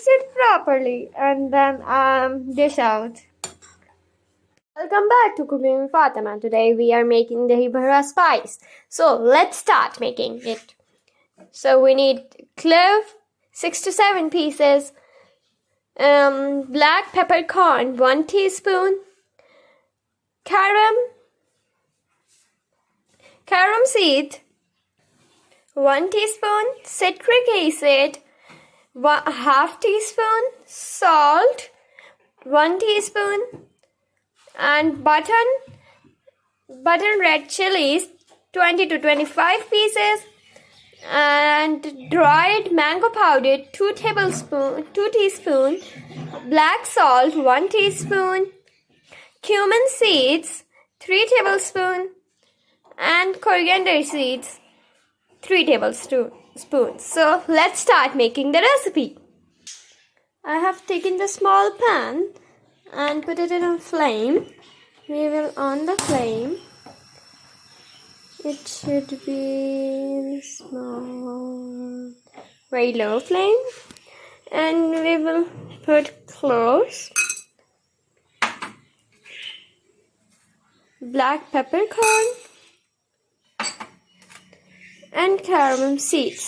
mix it properly and then dish out. Welcome back to Cooking with Fatima. Today we are making Dahi bara spice. So let's start making it. So we need clove, 6 to 7 pieces, black peppercorn, 1 teaspoon, carom seed, 1 teaspoon, citric acid, 1/2 teaspoon, salt, 1 teaspoon, and button red chilies, 20 to 25 pieces, and dried mango powder, 2 teaspoon, black salt, 1 teaspoon, cumin seeds, 3 tablespoons, and coriander seeds, 3 tablespoons. So let's start making the recipe. I have taken the small pan and put it in a flame. We will on the flame. It should be small, very low flame, and we will put cloves, black peppercorn, and carom seeds.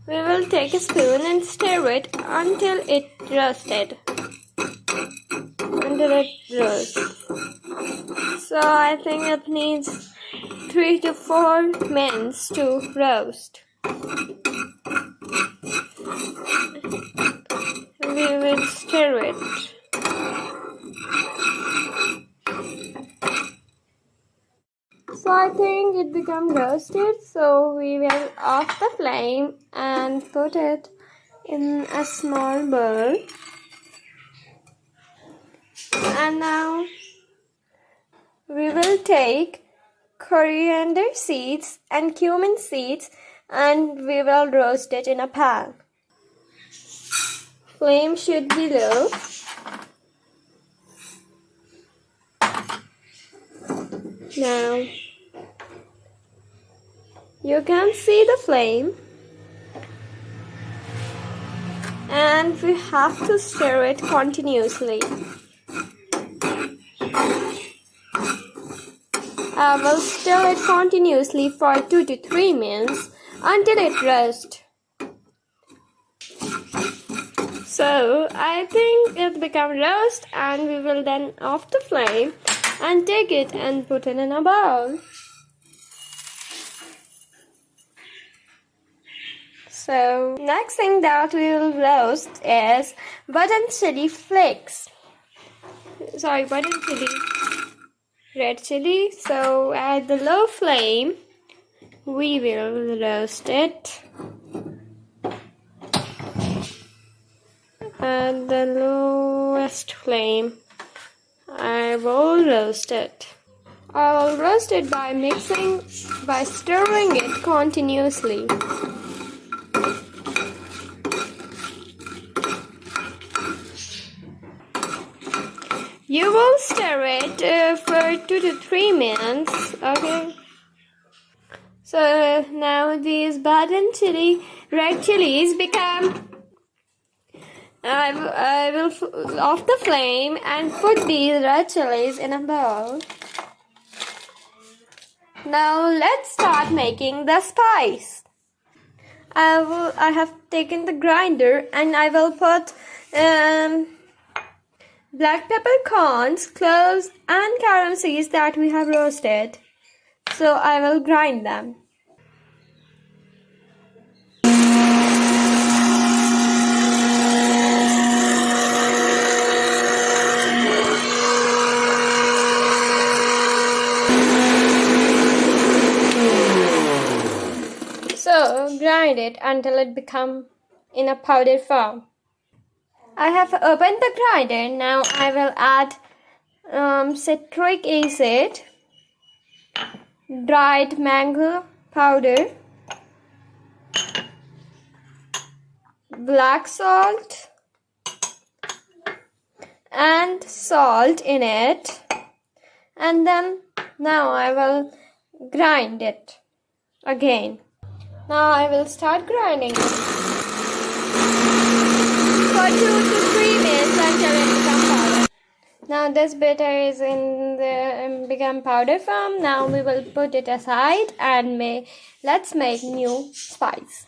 We will take a spoon and stir it until it roasted. So I think it needs 3 to 4 minutes to roast. We will stir it. So I think it become roasted, so we will off the flame and put it in a small bowl. And now we will take coriander seeds and cumin seeds and we will roast it in a pan. Flame should be low. Now you can see the flame, and we have to stir it continuously. I will stir it continuously for 2 to 3 minutes until it roasts. So I think it become roast, and we will then off the flame and take it and put it in a bowl. So next thing that we will roast is button chili flakes. Red chili. So at the low flame we will roast it. At the lowest flame I will roast it. I will roast it by stirring it continuously. You will stir it for 2 to 3 minutes, okay? So now these red chilies become. I will off the flame and put these red chilies in a bowl. Now let's start making the spice. I have taken the grinder and I will put black peppercorns, cloves, and carom seeds that we have roasted. So I will grind them. So grind it until it becomes in a powder form. I have opened the grinder. Now I will add citric acid, dried mango powder, black salt, and salt in it. And then now I will grind it again. Now I will start grinding it. for 2 to 3 minutes until it becomes powder. Now this batter is in the become powder form. Now we will put it aside and let's make new spice.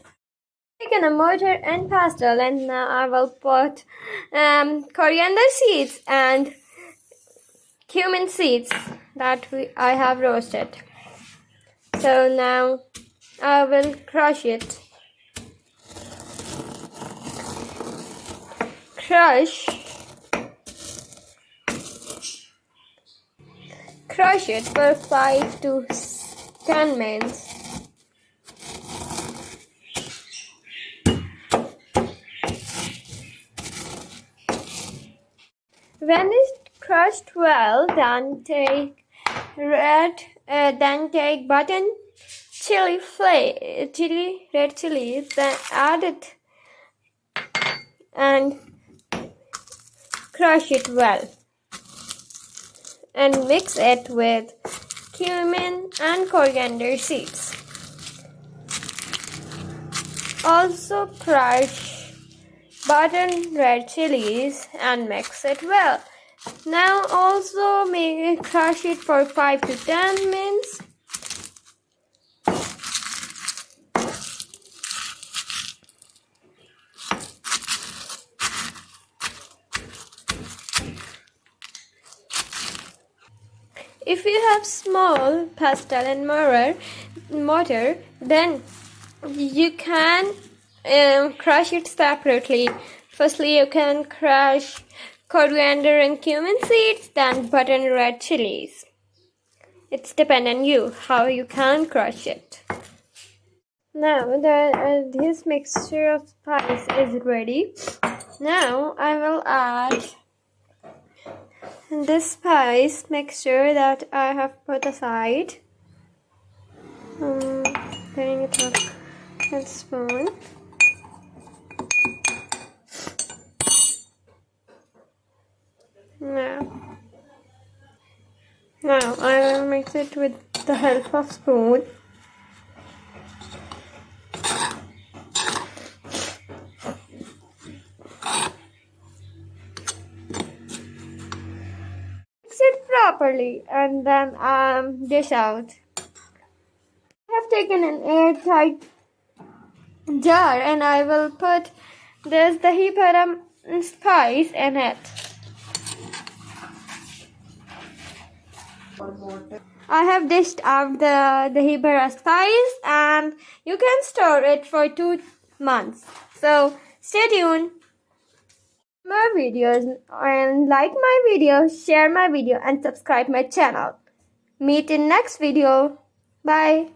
Taken a mortar and pestle, and now I will put coriander seeds and cumin seeds that I have roasted. So now I will crush it. Crush it for 5 to 10 minutes. When it's crushed well, then take red button red chilies, then add it and crush it well. And mix it with cumin and coriander seeds. Also crush button red chilies and mix it well. Now also crush it for 5 to 10 minutes. If you have small pestle and mortar, then you can crush it separately. Firstly, you can crush coriander and cumin seeds, then button red chilies. It's depend on you how you can crush it. Now this mixture of spice is ready. Now I will add this spice mixture that I have put aside. Putting it on a spoon. Now I will mix it with the help of spoon. Mix it properly and then dish out. I have taken an airtight jar and I will put this Dahi bara spice in it. I have dished out the Dahi bara spice and you can store it for 2 months. So stay tuned. More videos and like my video, share my video and subscribe my channel. Meet in next video. Bye.